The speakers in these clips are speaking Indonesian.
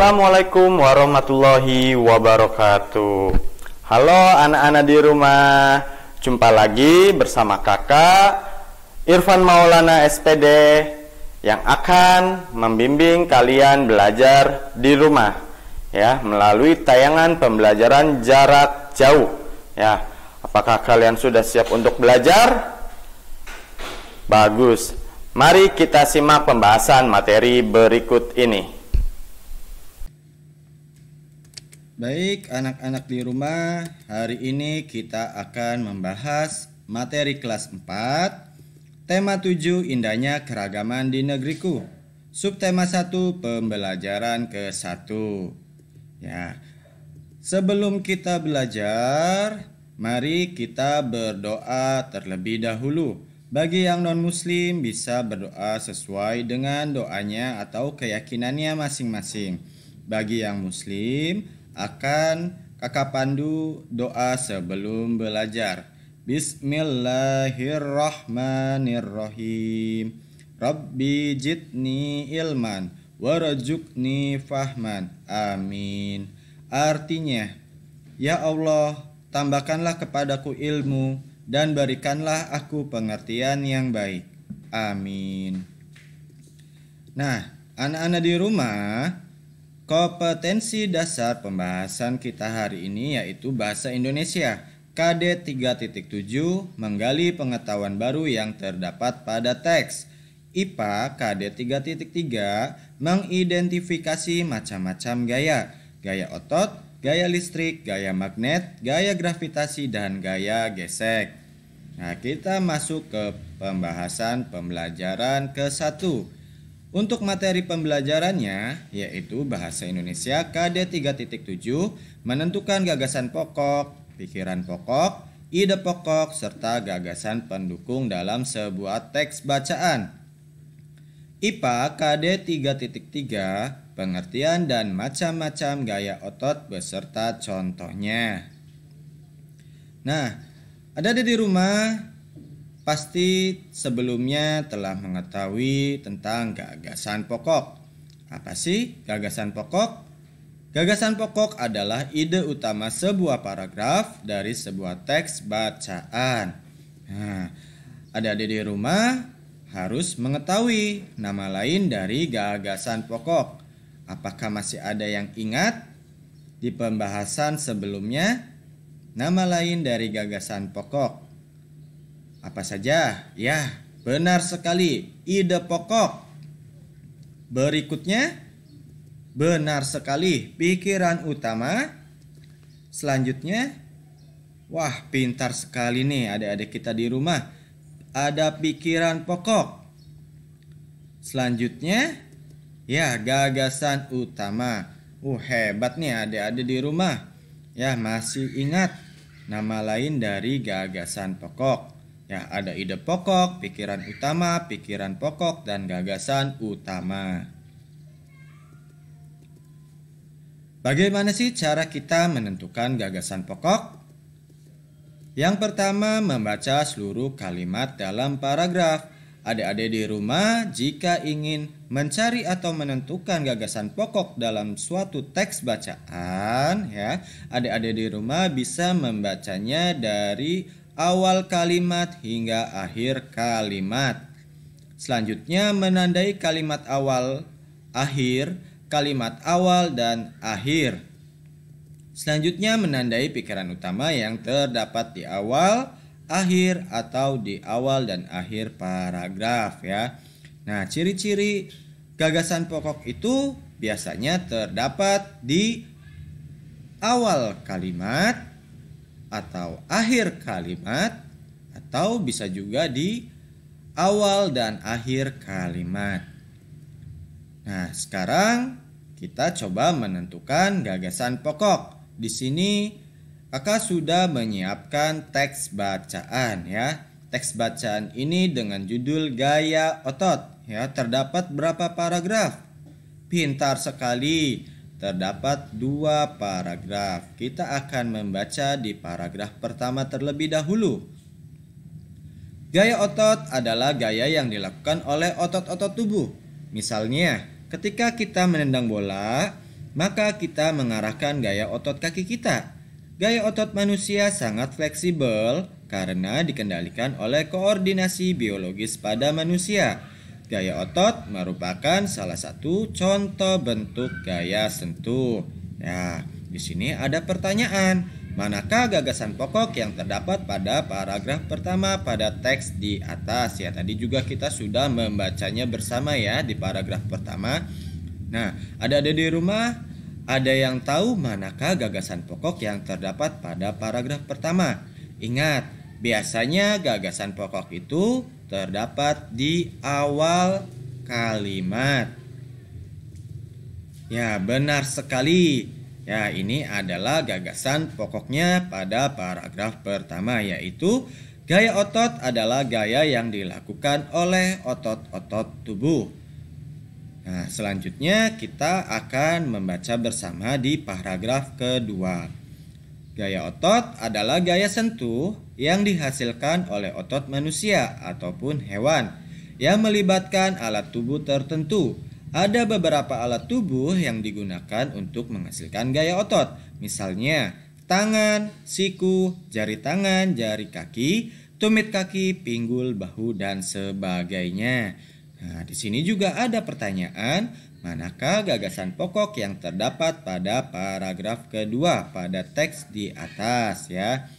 Assalamualaikum warahmatullahi wabarakatuh. Halo anak-anak di rumah, jumpa lagi bersama kakak Irfan Maulana SPD yang akan membimbing kalian belajar di rumah ya, melalui tayangan pembelajaran jarak jauh ya. Apakah kalian sudah siap untuk belajar? Bagus. Mari kita simak pembahasan materi berikut ini. Baik anak-anak di rumah, hari ini kita akan membahas materi kelas 4, tema 7 indahnya keragaman di negeriku, subtema 1 pembelajaran ke-1. Ya. Sebelum kita belajar, mari kita berdoa terlebih dahulu. Bagi yang non-muslim bisa berdoa sesuai dengan doanya atau keyakinannya masing-masing. Bagi yang muslim akan kakak pandu doa sebelum belajar. Bismillahirrahmanirrahim. Rabbi jidni ilman warzuqni fahman. Amin. Artinya, ya Allah, tambahkanlah kepadaku ilmu dan berikanlah aku pengertian yang baik. Amin. Nah, anak-anak di rumah, kompetensi dasar pembahasan kita hari ini yaitu Bahasa Indonesia KD 3.7 menggali pengetahuan baru yang terdapat pada teks. IPA KD 3.3 mengidentifikasi macam-macam gaya. Gaya otot, gaya listrik, gaya magnet, gaya gravitasi, dan gaya gesek. Nah, kita masuk ke pembahasan pembelajaran ke-1. Untuk materi pembelajarannya yaitu Bahasa Indonesia KD 3.7 menentukan gagasan pokok, pikiran pokok, ide pokok, serta gagasan pendukung dalam sebuah teks bacaan. IPA KD 3.3 pengertian dan macam-macam gaya otot beserta contohnya. Nah, ada di rumah pasti sebelumnya telah mengetahui tentang gagasan pokok. Apa sih gagasan pokok? Gagasan pokok adalah ide utama sebuah paragraf dari sebuah teks bacaan. Nah, adik-adik di rumah harus mengetahui nama lain dari gagasan pokok. Apakah masih ada yang ingat di pembahasan sebelumnya nama lain dari gagasan pokok? Apa saja? Ya, benar sekali. Ide pokok. Berikutnya, benar sekali. Pikiran utama. Selanjutnya, wah, pintar sekali nih adik-adik kita di rumah. Ada pikiran pokok. Selanjutnya, ya, gagasan utama. Hebat nih adik-adik di rumah. Ya, masih ingat nama lain dari gagasan pokok. Ya, ada ide pokok, pikiran utama, pikiran pokok, dan gagasan utama. Bagaimana sih cara kita menentukan gagasan pokok? Yang pertama, membaca seluruh kalimat dalam paragraf. Adik-adik di rumah, jika ingin mencari atau menentukan gagasan pokok dalam suatu teks bacaan, ya, adik-adik di rumah bisa membacanya dari awal kalimat hingga akhir kalimat. Selanjutnya menandai kalimat awal, akhir, kalimat awal dan akhir. Selanjutnya menandai pikiran utama yang terdapat di awal, akhir atau di awal dan akhir paragraf ya. Nah, ciri-ciri gagasan pokok itu biasanya terdapat di awal kalimat atau akhir kalimat, atau bisa juga di awal dan akhir kalimat. Nah, sekarang kita coba menentukan gagasan pokok. Di sini kakak sudah menyiapkan teks bacaan ya. Teks bacaan ini dengan judul Gaya Otot ya. Terdapat berapa paragraf? Pintar sekali. Terdapat 2 paragraf. Kita akan membaca di paragraf pertama terlebih dahulu. Gaya otot adalah gaya yang dilakukan oleh otot-otot tubuh. Misalnya, ketika kita menendang bola, maka kita mengarahkan gaya otot kaki kita. Gaya otot manusia sangat fleksibel karena dikendalikan oleh koordinasi biologis pada manusia. Gaya otot merupakan salah satu contoh bentuk gaya sentuh. Ya, di sini ada pertanyaan. Manakah gagasan pokok yang terdapat pada paragraf pertama pada teks di atas? Ya, tadi juga kita sudah membacanya bersama ya di paragraf pertama. Nah, ada di rumah, ada yang tahu manakah gagasan pokok yang terdapat pada paragraf pertama? Ingat, biasanya gagasan pokok itu terdapat di awal kalimat. Ya, benar sekali. Ya, ini adalah gagasan pokoknya pada paragraf pertama, yaitu gaya otot adalah gaya yang dilakukan oleh otot-otot tubuh. Nah, selanjutnya kita akan membaca bersama di paragraf kedua. Gaya otot adalah gaya sentuh yang dihasilkan oleh otot manusia ataupun hewan yang melibatkan alat tubuh tertentu. Ada beberapa alat tubuh yang digunakan untuk menghasilkan gaya otot. Misalnya, tangan, siku, jari tangan, jari kaki, tumit kaki, pinggul, bahu, dan sebagainya. Nah, di sini juga ada pertanyaan, manakah gagasan pokok yang terdapat pada paragraf kedua pada teks di atas ya.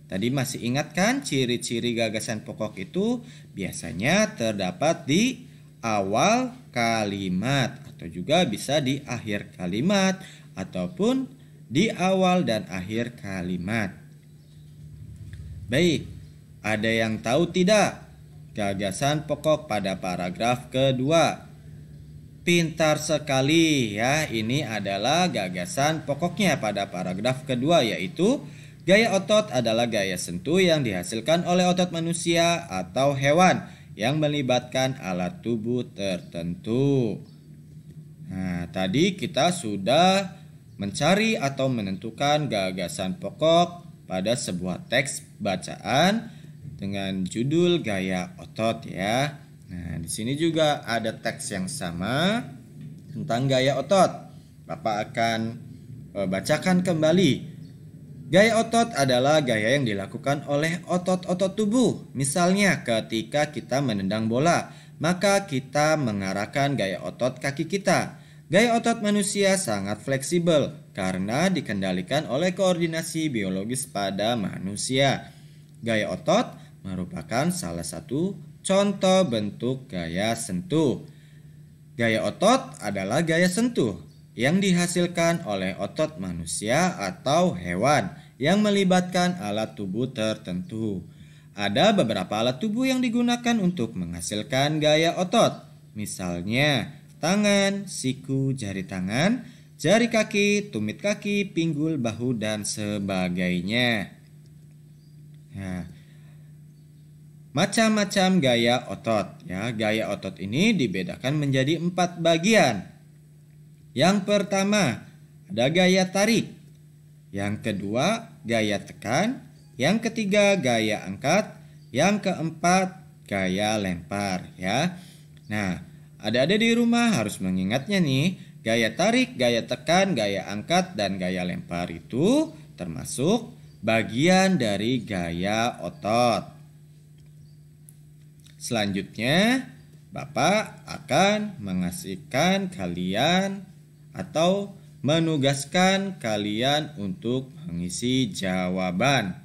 Tadi masih ingat kan ciri-ciri gagasan pokok itu biasanya terdapat di awal kalimat atau juga bisa di akhir kalimat ataupun di awal dan akhir kalimat. Baik, ada yang tahu tidak gagasan pokok pada paragraf kedua? Pintar sekali ya, ini adalah gagasan pokoknya pada paragraf kedua, yaitu gaya otot adalah gaya sentuh yang dihasilkan oleh otot manusia atau hewan yang melibatkan alat tubuh tertentu. Nah, tadi kita sudah mencari atau menentukan gagasan pokok pada sebuah teks bacaan dengan judul gaya otot ya. Nah, di sini juga ada teks yang sama tentang gaya otot. Bapak akan bacakan kembali. Gaya otot adalah gaya yang dilakukan oleh otot-otot tubuh. Misalnya ketika kita menendang bola, maka kita mengarahkan gaya otot kaki kita. Gaya otot manusia sangat fleksibel karena dikendalikan oleh koordinasi biologis pada manusia. Gaya otot merupakan salah satu contoh bentuk gaya sentuh. Gaya otot adalah gaya sentuh yang dihasilkan oleh otot manusia atau hewan yang melibatkan alat tubuh tertentu. Ada beberapa alat tubuh yang digunakan untuk menghasilkan gaya otot. Misalnya tangan, siku, jari tangan, jari kaki, tumit kaki, pinggul, bahu, dan sebagainya. Nah, macam-macam gaya otot ya. Gaya otot ini dibedakan menjadi 4 bagian. Yang pertama ada gaya tarik, yang kedua gaya tekan, yang ketiga gaya angkat, yang keempat gaya lempar ya. Nah, adik-adik di rumah harus mengingatnya nih, gaya tarik, gaya tekan, gaya angkat, dan gaya lempar itu termasuk bagian dari gaya otot. Selanjutnya, Bapak akan mengasihkan kalian atau menugaskan kalian untuk mengisi jawaban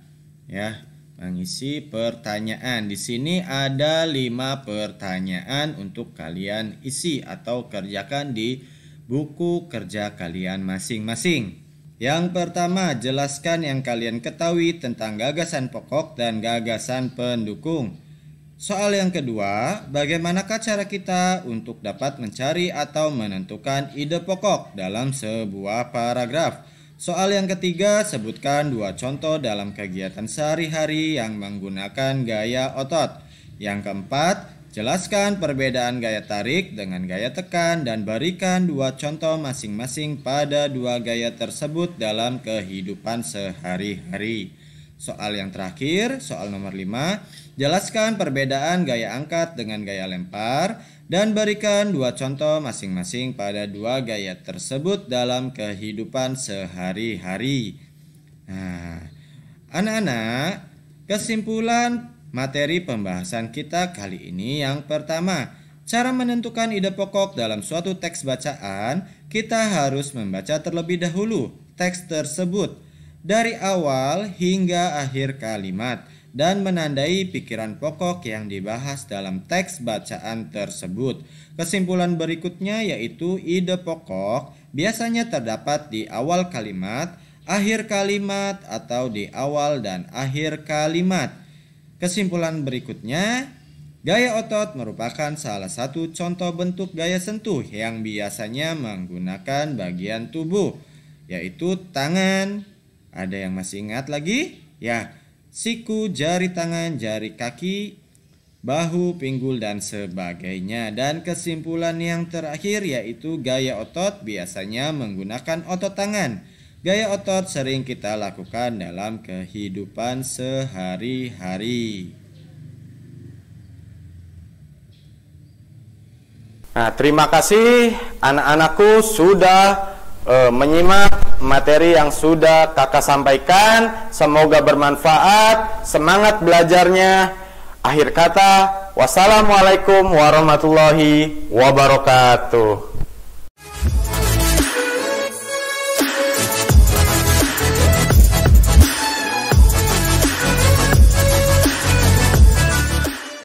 ya, mengisi pertanyaan. Di sini ada 5 pertanyaan untuk kalian isi atau kerjakan di buku kerja kalian masing-masing. Yang pertama, jelaskan yang kalian ketahui tentang gagasan pokok dan gagasan pendukung. Soal yang kedua, bagaimanakah cara kita untuk dapat mencari atau menentukan ide pokok dalam sebuah paragraf? Soal yang ketiga, sebutkan 2 contoh dalam kegiatan sehari-hari yang menggunakan gaya otot. Yang keempat, jelaskan perbedaan gaya tarik dengan gaya tekan dan berikan 2 contoh masing-masing pada 2 gaya tersebut dalam kehidupan sehari-hari. Soal yang terakhir, soal nomor 5, jelaskan perbedaan gaya angkat dengan gaya lempar dan berikan 2 contoh masing-masing pada 2 gaya tersebut dalam kehidupan sehari-hari. Nah, anak-anak, kesimpulan materi pembahasan kita kali ini yang pertama, cara menentukan ide pokok dalam suatu teks bacaan, kita harus membaca terlebih dahulu teks tersebut dari awal hingga akhir kalimat dan menandai pikiran pokok yang dibahas dalam teks bacaan tersebut. Kesimpulan berikutnya yaitu ide pokok biasanya terdapat di awal kalimat, akhir kalimat, atau di awal dan akhir kalimat. Kesimpulan berikutnya, gaya otot merupakan salah satu contoh bentuk gaya sentuh yang biasanya menggunakan bagian tubuh, yaitu tangan. Ada yang masih ingat lagi? Ya, siku, jari tangan, jari kaki, bahu, pinggul, dan sebagainya. Dan kesimpulan yang terakhir yaitu gaya otot biasanya menggunakan otot tangan. Gaya otot sering kita lakukan dalam kehidupan sehari-hari. Nah, terima kasih anak-anakku sudah menyimak materi yang sudah kakak sampaikan. Semoga bermanfaat. Semangat belajarnya. Akhir kata, wassalamualaikum warahmatullahi wabarakatuh.